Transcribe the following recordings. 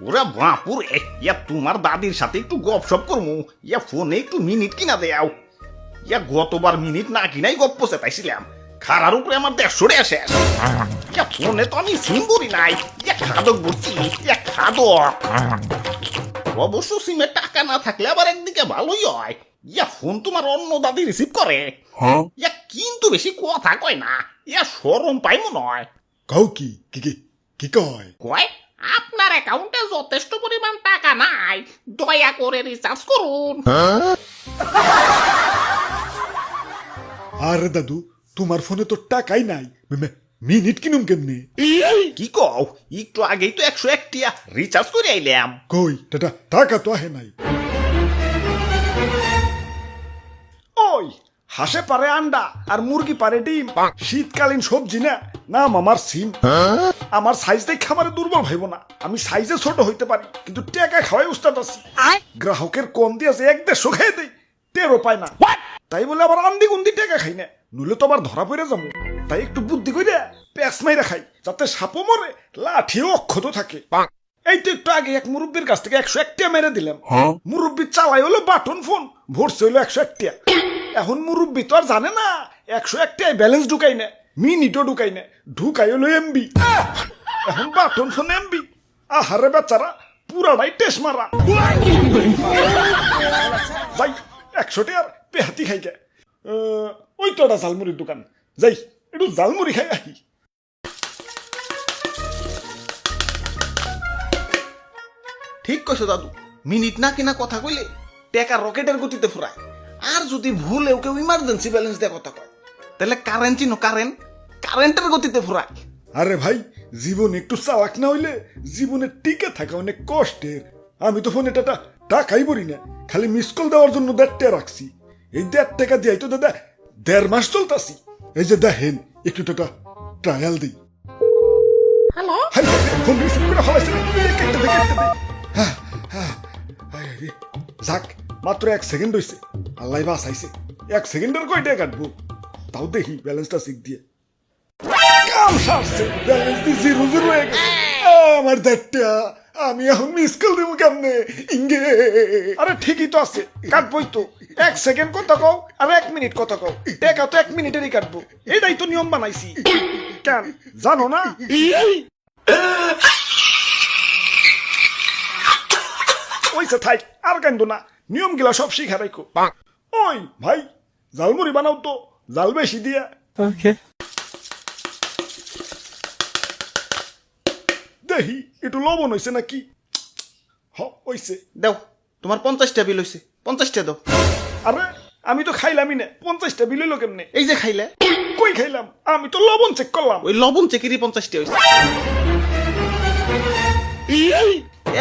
ওরা বাপুরে, ইয়া তোমার দাদির সাথে একটু গপসপ করমু, ইয়া ফোনে একটু মিনিট কিনা দেও। ইয়া গতবার মিনিট না কিনাই গপ্প চেতাইছিলাম, খারার উপরে আমার 150 টাকা শেষ। ইয়া ফোনে তো আমি সিম ভরি নাই, ইয়া খাদক ভরছি, ইয়া খাদক। অবশ্য সিমে টাকা না থাকলে আবার একদিকে ভালোই হয়, ইয়া ফোন তোমার অন্য দাদি রিসিভ করে। ইয়া কিন্তু বেশি কথা কয় না, ইয়া শরম পাই মনে হয়। কও কি কি কি কি কয়? কয় আপনার অ্যাকাউন্টে যথেষ্ট পরিমাণ টাকা নাই, দয়া করে রিচার্জ করুন। আরে দাদু, তোমার ফোনে তো টাকাই নাই, মিনিট কিনুম কেমনে? কি কও, একটু আগেই তো 101 টিয়া রিচার্জ করে আইলাম। কই টাকা তো আহে নাই। ওই হাঁসে পারে আন্ডা আর মুরগি পারে ডিম, শীতকালীন সবজি না নাম আমার সিম। আমার সাইজ দেখে খাবারে দুর্বল ভাইব না, আমি সাইজে ছোট হইতে পারি কিন্তু টাকা খাওয়াই উস্তাদ আছি। গ্রাহকের কম দিয়েছে 1-150 খেয়ে দেই, টেরও পায় না। তাই বলে আবার আন্দি গুন্দি টাকা খাই না, নইলে তো আবার ধরা পড়ে যাবো। তাই একটু বুদ্ধি করে প্যাঁচ মাইরা খাই, যাতে সাপও মরে লাঠিও অক্ষত থাকে। এই তো একটু আগে এক মুরব্বীর কাছ থেকে 101 টাকা মেরে দিলাম। মুরব্বী চালাই হলো বাটন ফোন, ভরছে হলো 101 টাকা। এখন মুরব্বী তো আর জানে না 101 টাকায় ব্যালেন্স ঢুকাই না, মিনিটও ঢুকাই না, ঢুকাই হলো এমবি। এখন বাটন ফোন এমবি, আহারে বেচারা পুরাটাই টেস মারা। যাই 100 টাকার পেহাতি খাই গে। ওই তো একটা ঝালমুড়ির দোকান, যাই একটু ঝালমুড়ি খাই আহি। ঠিক কইছো দাদু, মিনিট না কিনা কথা কইলে টাকা রকেটের গতিতে ফুরায়। আর যদি ভুলেও কেউ ইমার্জেন্সি ব্যালেন্স দিয়ে কথা কয়, তাহলে কারেন্ট চিনো, কারেন্টের গতিতে ফুরায়। আরে ভাই, জীবন একটু চালাক না হইলে জীবনে টিকে থাকা অনেক কষ্টের। আমি তো ফোনে টাকাই বলি না, খালি মিস কল দেওয়ার জন্য 1.5 টাকা রাখছি। এই 1.5 টাকা দিয়ে তো দাদা 1.5 মাস চলতাছি। এই যে দেখেন একটু ট্রায়াল দিই। হ্যালো, হাই ফোন রিসিভ করে ফলাইছে, যাক মাত্র 1 সেকেন্ড হইছে, আল্লাহ বাঁচাইছে। 1 সেকেন্ডের কয় টাকা কাটবো, তাও দেখি ব্যালেন্সটা চেক দিয়ে। কাম সারছে, ব্যালেন্স দি 0 হয়ে গেছে। আমার 1.5 টাকা আমি এখন মিস কল দেবো কেমনে? ইঙ্গে আরে ঠিকই তো আছে, কাটবই তো। 1 সেকেন্ড কথা কও আর 1 মিনিট কথা কও, টাকা তো 1 মিনিটেরই কাটবো। এটাই তো নিয়ম বানাইছি, কেন জানো না? ওইসে থাই, আর কান্দো না, নিয়ম গিলা সব শিখা রাখো। ওই ভাই, ঝালমুড়ি বানাও তো, জাল বেশি দিয়া। দেখি একটু লবণ হইছে নাকি। হইছে, দাও তোমার 50 টাকা বিল হইছে, 50 টাকা দাও। আরে আমি তো খাইলামই না, 50 টাকা বিল হইলো কেমনে? এই যে খাইলে। কই খাইলাম, আমি তো লবণ চেক করলাম। ওই লবণ চেকেরই 50 টাকা হইছে।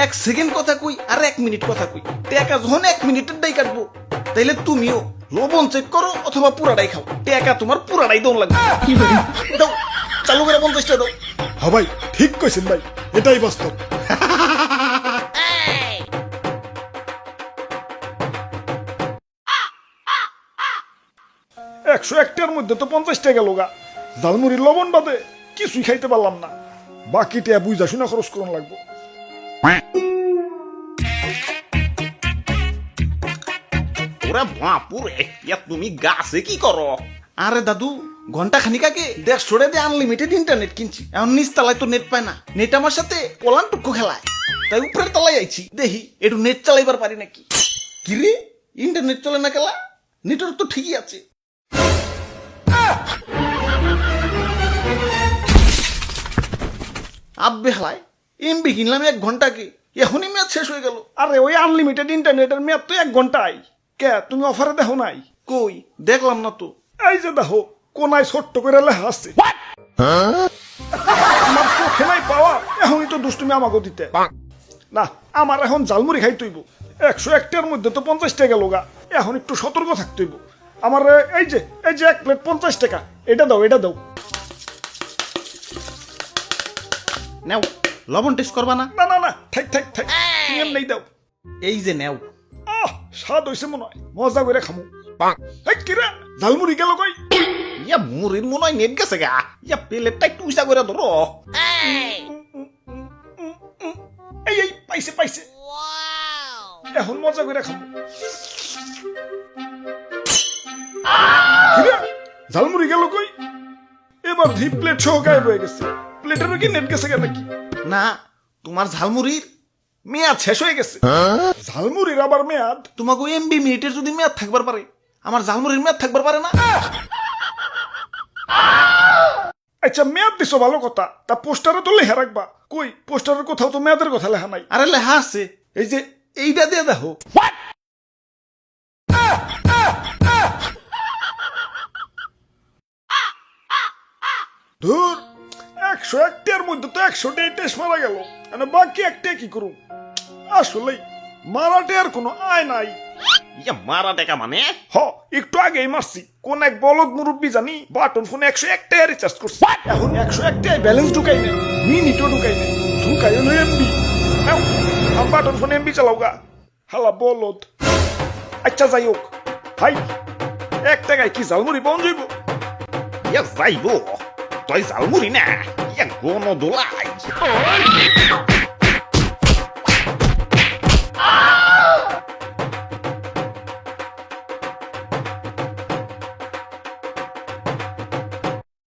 1 সেকেন্ড কথা কই আর 1 মিনিট কথা কই, টাকা যখন 1 মিনিটের দাই কাটবো, তাইলে তুমিও লবণ চেক করো অথবা পুরাটাই খাও, টাকা তোমার পুরাটাই দন লাগবে। দাও, চালু করে 50 টাকা দাও। হ্যাঁ ভাই, ঠিক কইছেন ভাই, এটাই বাস্তব। 101 টাকার মধ্যে তো 50 টাকা লোগা, ঝালমুড়ির লবণ বাদে কিছুই খাইতে পারলাম না। বাকি টাকা বুঝা শুনা খরচ করুন লাগবো। ওরা বাপুরে, ইয়া তুমি গাছে কি করো? আরে দাদু, ঘন্টা খানিক আগে 150 টাকা দিয়ে আনলিমিটেড ইন্টারনেট কিনছি। এখন নিচ তলায় তো নেট পায় না, নেট আমার সাথে পলান টুকু খেলায়। তাই উপরের তলায় আইছি, দেখি একটু নেট চালাইবার পারি নাকি। কি রে, ইন্টারনেট চলে না খেলা? নেটওয়ার্ক তো ঠিকই আছে। আব্বে হালায়, এমবি কিনলাম 1 ঘন্টাকে, এখনই মেয়াদ শেষ হয়ে গেল। আরে ওই আনলিমিটেড ইন্টারনেটের মেয়াদ তো 1 ঘন্টায়। কে তুমি অফারে দেখো নাই? কই দেখলাম না তো। এই যে দেখো, কোনায় ছোট্ট করে লেখা আছে। আমার চোখে নাই পাওয়া, এখনই তো দুষ্টুমি আমাকে দিতে না। আমার এখন ঝালমুড়ি খাই তৈব। 101 টাকার মধ্যে তো 50 টাকা লোগা, এখন একটু সতর্ক থাকতে হইব। আমার এই যে 1 প্লেট 50 টাকা, এটা দাও, এটা দাও। নেও, লবণ টেস্ট করবা না? না না না, থাক থাক থাক, তুমি এমনি দাও। এই যে নেও। স্বাদ হইছে মনে হয়, মজা করে খামু। কিরা ঝালমুড়ি গেল কই? ইয়া মুড়ির মনে হয় নেট গেছে গা। ইয়া প্লেটটা একটু উঁচা করে ধরো। এই পাইছে পাইছে এখন মজা করে খাবো কিরে, ঝালমুড়ি গেল কই? এবার ধি প্লেট সহ গায়েব হয়ে গেছে। প্লেটের কি নেট গেছে কেন নাকি? না, তোমার ঝালমুড়ির মেয়াদ শেষ হয়ে গেছে। ঝালমুড়ির আবার মেয়াদ? তোমাকে এমবি মিনিটের যদি মেয়াদ থাকবার পারে, আমার ঝালমুড়ির মেয়াদ থাকবার পারে না? আচ্ছা মেয়াদ দিছো ভালো কথা, তা পোস্টারে তো লেখা রাখবা। কই পোস্টারের কোথাও তো মেয়াদের কথা লেখা নাই। আরে লেখা আছে, এই যে এইটা দিয়ে দেখো। ধুর, 101টার মধ্যে তো 100টাই টেস্ট মারা গেল, মানে বাকি একটা কি করুম? আসলে মারাটে আর কোনো আয় নাই। ইয়া মারা টাকা মানে? হ, একটু আগেই মারছি। কোন এক বলদ মুরব্বী জানি বাটন ফোনে 101টাই রিচার্জ করছে। এখন 101টাই ব্যালেন্স ঢুকাই নেই, মিনিটও ঢুকাই নেই, ঢুকাই হলো এমবি। আমার বাটন ফোনে এমবি চালাও গা, হালা বলদ। আচ্ছা যাই হোক ভাই, 1 টাকায় কি ঝালমুড়ি পাওয়া যাইব? ইয়া যাইব, তুই ঝালমুড়ি না, ইয়া গণ দোলাই।